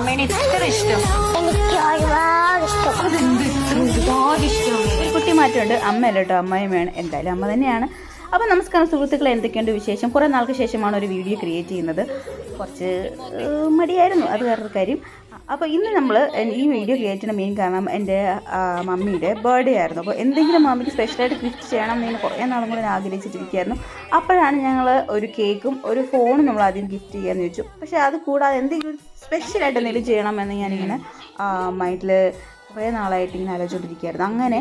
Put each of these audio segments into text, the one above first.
അമ്മേനെ ഇത്ര ഇഷ്ടം? ഒരുപാട് ഇഷ്ടം. കുട്ടി മാറ്റമുണ്ട്. അമ്മയല്ല കേട്ടോ, അമ്മായിമ്മയാണ്. എന്തായാലും അമ്മ തന്നെയാണ്. അപ്പോൾ നമസ്കാരം സുഹൃത്തുക്കളെ, എന്തൊക്കെയുണ്ട് വിശേഷം? കുറേ നാൾക്ക് ശേഷമാണ് ഒരു വീഡിയോ ക്രിയേറ്റ് ചെയ്യുന്നത്. കുറച്ച് മടിയായിരുന്നു, അത് വേറൊരു കാര്യം. അപ്പോൾ ഇന്ന് നമ്മൾ ഈ വീഡിയോ ക്രിയേറ്റ് ചെയ്യുന്ന മെയിൻ കാരണം എൻ്റെ മമ്മിയുടെ ബർത്ത്ഡേ ആയിരുന്നു. അപ്പോൾ എന്തെങ്കിലും മമ്മിക്ക് സ്പെഷ്യലായിട്ട് ഗിഫ്റ്റ് ചെയ്യണം എന്ന് കുറേ നാളും കൂടെ ഞാൻ അപ്പോഴാണ് ഞങ്ങൾ ഒരു കേക്കും ഒരു ഫോണും നമ്മൾ ആദ്യം ഗിഫ്റ്റ് ചെയ്യാമെന്ന് ചോദിച്ചു. പക്ഷേ അത് കൂടാതെ എന്തെങ്കിലും സ്പെഷ്യലായിട്ട് എന്തെങ്കിലും ചെയ്യണമെന്ന് ഞാനിങ്ങനെ മൈൻഡിൽ കുറേ നാളായിട്ട് ഇങ്ങനെ ആലോചിച്ചുകൊണ്ടിരിക്കുകയായിരുന്നു. അങ്ങനെ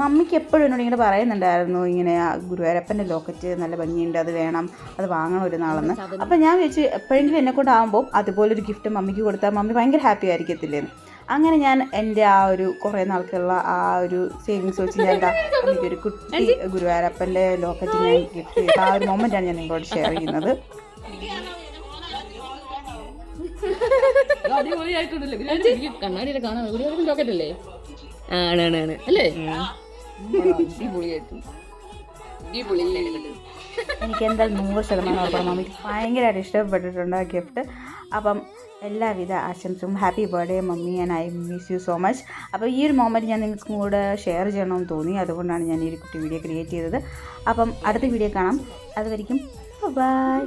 മമ്മിക്ക് എപ്പോഴും എന്നോട് ഇങ്ങനെ പറയുന്നുണ്ടായിരുന്നു, ഇങ്ങനെ ഗുരുവായൂരപ്പൻ്റെ ലോക്കറ്റ് നല്ല ഭംഗിയുണ്ട്, അത് വേണം, അത് വാങ്ങണം ഒരു നാളെന്ന്. അപ്പോൾ ഞാൻ വിചാരിച്ചു എപ്പോഴെങ്കിലും എന്നെക്കൊണ്ടാകുമ്പോൾ അതുപോലൊരു ഗിഫ്റ്റ് മമ്മിക്ക് കൊടുത്താൽ മമ്മി ഭയങ്കര ഹാപ്പി ആയിരിക്കത്തില്ലേന്ന്. അങ്ങനെ ഞാൻ എൻ്റെ ആ ഒരു കുറേ നാൾക്കുള്ള ആ ഒരു സേവിങ്സ് വെച്ച് ഞാൻ എനിക്കൊരു കുട്ടി ഗുരുവായൂരപ്പൻ്റെ ലോക്കറ്റ് ഞാൻ ഗിഫ്റ്റ് ചെയ്തു. ആ ഒരു മൊമെൻ്റാണ് ഞാൻ നിങ്ങളോട് ഷെയർ ചെയ്യുന്നത്. കണ്ണാടിയിലെ കാണാൻ ലോക്കറ്റല്ലേ? ആണ് അല്ലേ? എനിക്ക് എന്തായാലും 100% ഉറപ്പാണ്. മമ്മിക്ക് ഭയങ്കരമായിട്ട് ഇഷ്ടപ്പെട്ടിട്ടുണ്ട് ആ ഗിഫ്റ്റ്. അപ്പം എല്ലാവിധ ആശംസയും. Happy birthday mummy, and I miss you so much. അപ്പോൾ ഈ ഒരു മൊമെൻറ്റ് ഞാൻ നിങ്ങൾക്കും കൂടെ ഷെയർ ചെയ്യണമെന്ന് തോന്നി, അതുകൊണ്ടാണ് ഞാൻ ഈ ഒരു കുട്ടി വീഡിയോ ക്രിയേറ്റ് ചെയ്തത്. അപ്പം അടുത്ത വീഡിയോ കാണാം. അതുവരെയും ബൈ.